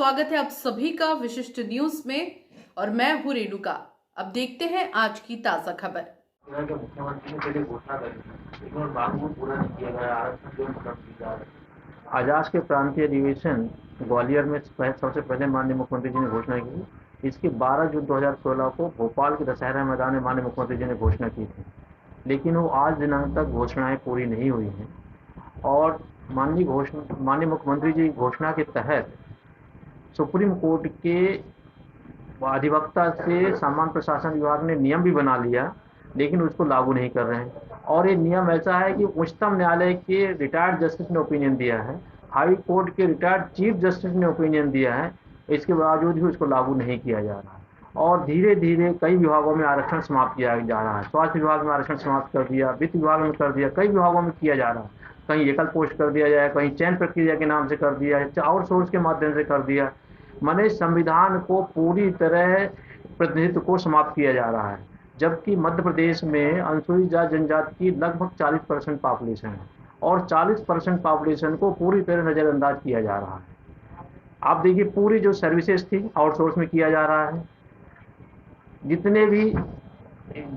स्वागत है आप सभी का विशिष्ट न्यूज में और मैं हूं रेणुका। अब देखते हैं आज की ताजा खबर। मुख्यमंत्री ने पहले घोषणा करी लेकिन उस बात को पूरा नहीं किया गया। आरक्षण जो खत्म की जा रही है। आजाद के प्रांतीय अधिवेशन ग्वालियर में सबसे पहले माननीय मुख्यमंत्री जी ने घोषणा की। इसकी 12 जून 2016 को भोपाल के दशहरा मैदान में माननीय मुख्यमंत्री जी ने घोषणा की थी, लेकिन वो आज दिनांक तक घोषणाएं पूरी नहीं हुई हैं। और माननीय मुख्यमंत्री जी घोषणा के तहत सुप्रीम कोर्ट के अधिवक्ता से सामान्य प्रशासन विभाग ने नियम भी बना लिया, लेकिन उसको लागू नहीं कर रहे हैं। और ये नियम ऐसा है कि उच्चतम न्यायालय के रिटायर्ड जस्टिस ने ओपिनियन दिया है, हाई कोर्ट के रिटायर्ड चीफ जस्टिस ने ओपिनियन दिया है, इसके बावजूद भी उसको लागू नहीं किया जा रहा है। और धीरे धीरे कई विभागों में आरक्षण समाप्त किया जा रहा है। स्वास्थ्य विभाग में आरक्षण समाप्त कर दिया, वित्त विभाग में कर दिया, कई विभागों में किया जा रहा है। कहीं एकल पोस्ट कर दिया जाए, कहीं चयन प्रक्रिया के नाम से कर दिया, आउटसोर्स के माध्यम से कर दिया। माने संविधान को पूरी तरह प्रतिनिधित्व को समाप्त किया जा रहा है। जबकि मध्य प्रदेश में अनुसूचित जाति जनजाति की लगभग 40% पॉपुलेशन है और 40% पॉपुलेशन को पूरी तरह नज़रअंदाज किया जा रहा है। आप देखिए, पूरी जो सर्विसेज थी आउटसोर्स में किया जा रहा है। जितने भी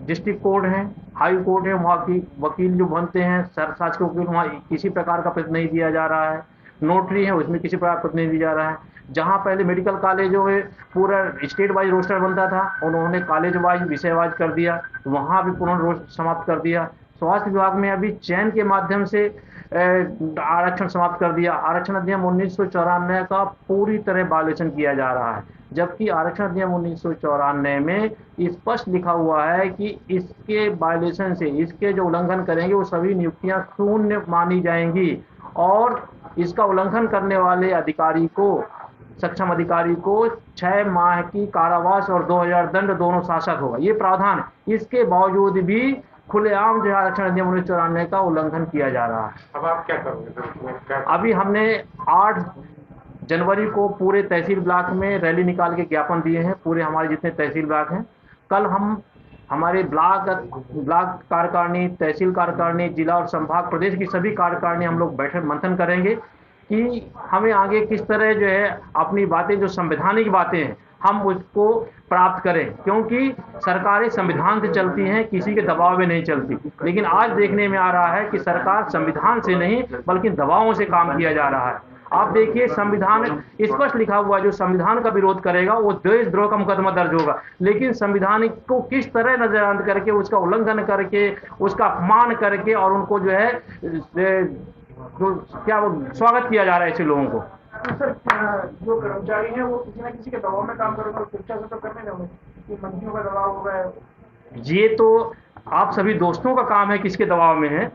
डिस्ट्रिक्ट कोर्ट हैं, हाई कोर्ट है, वहाँ की वकील जो बनते हैं, शासकीय वकील, वहाँ किसी प्रकार का प्रतिनिधि नहीं दिया जा रहा है। नोटरी है, उसमें किसी प्रकार का प्रतिनिधि दिया जा रहा है। जहाँ पहले मेडिकल कॉलेज जो है पूरा स्टेट वाइज रोस्टर बनता था, उन्होंने कॉलेज वाइज विषय वाइज कर दिया, वहाँ भी पुनः रोस्टर समाप्त कर दिया। स्वास्थ्य विभाग में अभी चयन के माध्यम से आरक्षण समाप्त कर दिया। आरक्षण अधिनियम 1994 का पूरी तरह वायलेशन किया जा रहा है, जबकि आरक्षण अधिनियम 1994 में स्पष्ट लिखा हुआ है कि इसके वायलेशन से, इसके जो उल्लंघन करेंगे वो सभी नियुक्तियां शून्य मानी जाएंगी और इसका उल्लंघन करने वाले अधिकारी को, सक्षम अधिकारी को 6 माह की कारावास और 2000 दंड दोनों शासक होगा, ये प्रावधान। इसके बावजूद भी खुलेआम जो आरक्षण अधिनियम 1994 का उल्लंघन किया जा रहा है। अब आप क्या करोगे? अभी हमने 8 जनवरी को पूरे तहसील ब्लॉक में रैली निकाल के ज्ञापन दिए हैं, पूरे हमारे जितने तहसील ब्लॉक हैं। कल हम हमारे ब्लॉक कार्यकारिणी, तहसील कार्यकारिणी, जिला और संभाग प्रदेश की सभी कार्यकारिणी हम लोग बैठक मंथन करेंगे कि हमें आगे किस तरह जो है अपनी बातें, जो संवैधानिक बातें हैं, हम उसको प्राप्त करें, क्योंकि सरकारें संविधान से चलती हैं, किसी के दबाव में नहीं चलती। लेकिन आज देखने में आ रहा है कि सरकार संविधान से नहीं बल्कि दबावों से काम किया जा रहा है। आप देखिए, संविधान स्पष्ट लिखा हुआ, जो संविधान का विरोध करेगा वो देशद्रोह का मुकदमा दर्ज होगा। लेकिन संविधान को किस तरह नजरअंदाज करके, उसका उल्लंघन करके, उसका अपमान करके और उनको जो है जो क्या वो स्वागत किया जा रहा है ऐसे लोगों को। तो सर, जो कर्मचारी हैं वो किसी न किसी के दबाव में काम करेंगे और शिक्षा से तो करने देंगे कि मंत्रियों का दबाव होगा। ये तो आप सभी दोस्तों का काम है किसके दबाव में है।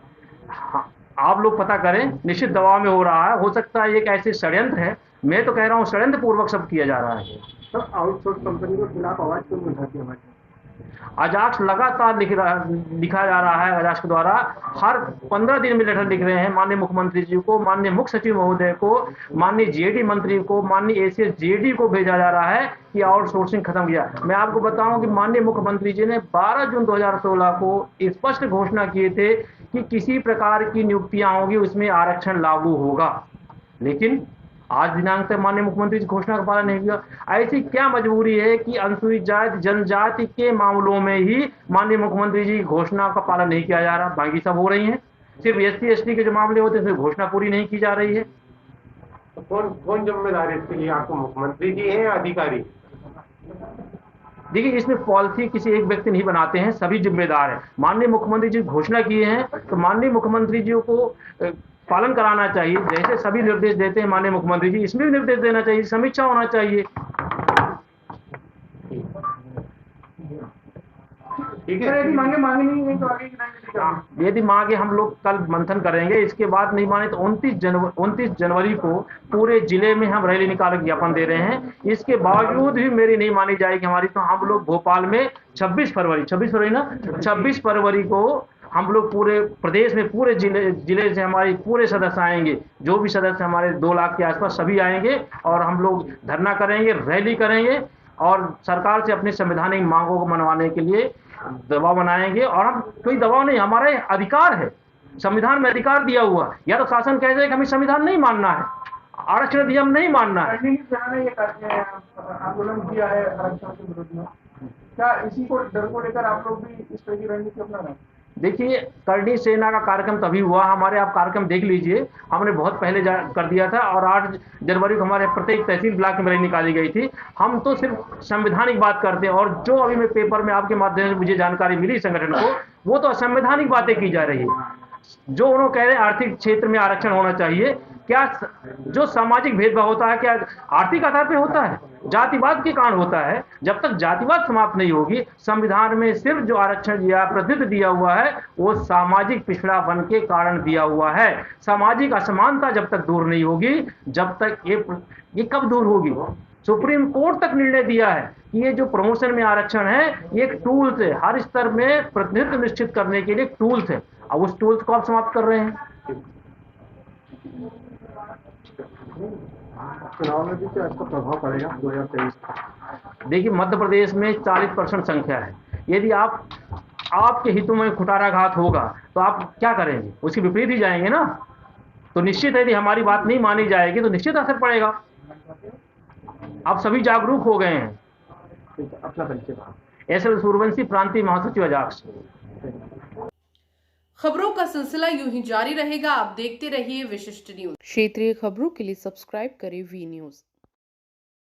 हाँ, आप लोग पता करें, निश्चित दबाव में हो रहा है। हो सकता है एक ऐसे षड्यंत्र है, मैं तो कह रहा हूँ षड्यंत्र पूर्वक सब किया जा रहा है। सर, आउटसोर्स कंपनी के खिलाफ आवाज क्यों उठाती है? अजाक्स लगातार लिखा जा रहा है। अजाक्स के द्वारा हर 15 दिन में लेटर लिख रहे हैं माननीय मुख्यमंत्री जी को, माननीय मुख्य सचिव महोदय को, माननीय जीएडी मंत्री को, माननीय एसीएस जीएडी को भेजा जा रहा है कि आउटसोर्सिंग खत्म किया। मैं आपको बताऊं कि माननीय मुख्यमंत्री जी ने 12 जून 2016 को स्पष्ट घोषणा किए थे कि किसी प्रकार की नियुक्तियां होगी उसमें आरक्षण लागू होगा, लेकिन आज दिनांक तक माननीय मुख्यमंत्री जी घोषणा का पालन नहीं किया। ऐसी क्या मजबूरी है कि अनुसूचित जाति जनजाति के मामलों में ही माननीय मुख्यमंत्री जी घोषणा का पालन नहीं किया जा रहा, बाकी सब हो रही हैं। सिर्फ एससी एसटी के जो मामले होते हैं घोषणा पूरी नहीं की जा रही है। तो कौन जिम्मेदार है इसके लिए? आपको मुख्यमंत्री जी हैं या अधिकारी? देखिए, इसमें पॉलिसी किसी एक व्यक्ति नहीं बनाते हैं, सभी जिम्मेदार हैं। माननीय मुख्यमंत्री जी घोषणा किए हैं तो माननीय मुख्यमंत्री जी को पालन कराना चाहिए। जैसे सभी निर्देश देते हैं माननीय मुख्यमंत्री जी, इसमें भी निर्देश देना चाहिए, समीक्षा होना चाहिए। ठीक है, यदि मांगे नहीं तो आगे यदि मांगे हम लोग कल मंथन करेंगे। इसके बाद नहीं माने तो 29 जनवरी को पूरे जिले में हम रैली निकाल के ज्ञापन दे रहे हैं। इसके बावजूद भी मेरी नहीं मानी जाएगी हमारी, तो हम लोग भोपाल में 26 फरवरी को हम लोग पूरे प्रदेश में, पूरे जिले से हमारे पूरे सदस्य आएंगे, जो भी सदस्य हमारे 2 लाख के आसपास सभी आएंगे और हम लोग धरना करेंगे, रैली करेंगे और सरकार से अपनी संवैधानिक मांगों को मनवाने के लिए दबाव बनाएंगे। और हम कोई दबाव नहीं, हमारा अधिकार है, संविधान में अधिकार दिया हुआ। या तो शासन कह दे कि हमें संविधान नहीं मानना है, आरक्षण नियम नहीं मानना है। रणनीति सेना ने ये आंदोलन किया है आरक्षण के विरोध में, क्या इसी को डर को लेकर आप लोग भी इस तरह की रणनीति अपना रहे हैं? देखिए, करणी सेना का कार्यक्रम तभी हुआ, हमारे आप कार्यक्रम देख लीजिए, हमने बहुत पहले कर दिया था और 8 जनवरी को हमारे प्रत्येक तहसील ब्लॉक में रैली निकाली गई थी। हम तो सिर्फ संवैधानिक बात करते हैं, और जो अभी मैं पेपर में आपके माध्यम से मुझे जानकारी मिली संगठन को, वो तो असंवैधानिक बातें की जा रही है। जो उन्होंने कह रहे हैं आर्थिक क्षेत्र में आरक्षण होना चाहिए, क्या जो सामाजिक भेदभाव होता है क्या आर्थिक आधार पे होता है? जातिवाद के कारण होता है। जब तक जातिवाद समाप्त नहीं होगी, संविधान में सिर्फ जो आरक्षण या प्रतिनिधित्व दिया हुआ है वो सामाजिक पिछड़ापन के कारण दिया हुआ है। सामाजिक असमानता जब तक दूर नहीं होगी, जब तक ये कब दूर होगी? सुप्रीम कोर्ट तक निर्णय दिया है कि ये जो प्रमोशन में आरक्षण है ये एक टूल्स है, हर स्तर में प्रतिनिधित्व निश्चित करने के लिए एक टूल्स है। अब उस टूल्स को आप समाप्त कर रहे हैं। चुनाव में भी क्या इसका प्रभाव पड़ेगा 2023? देखिए, मध्य प्रदेश में 40% संख्या है। यदि आपके हितों में कुठाराघात होगा तो आप क्या करेंगे? उसके विपरीत ही जाएंगे ना। तो निश्चित है, यदि हमारी बात नहीं मानी जाएगी तो निश्चित असर पड़ेगा। आप सभी जागरूक हो गए हैं। अपना परिचय। एसएल सूर्यवंशी, प्रांतीय महासचिव अजाक्स। खबरों का सिलसिला यूं ही जारी रहेगा। आप देखते रहिए विशिष्ट न्यूज। क्षेत्रीय खबरों के लिए सब्सक्राइब करें वी न्यूज।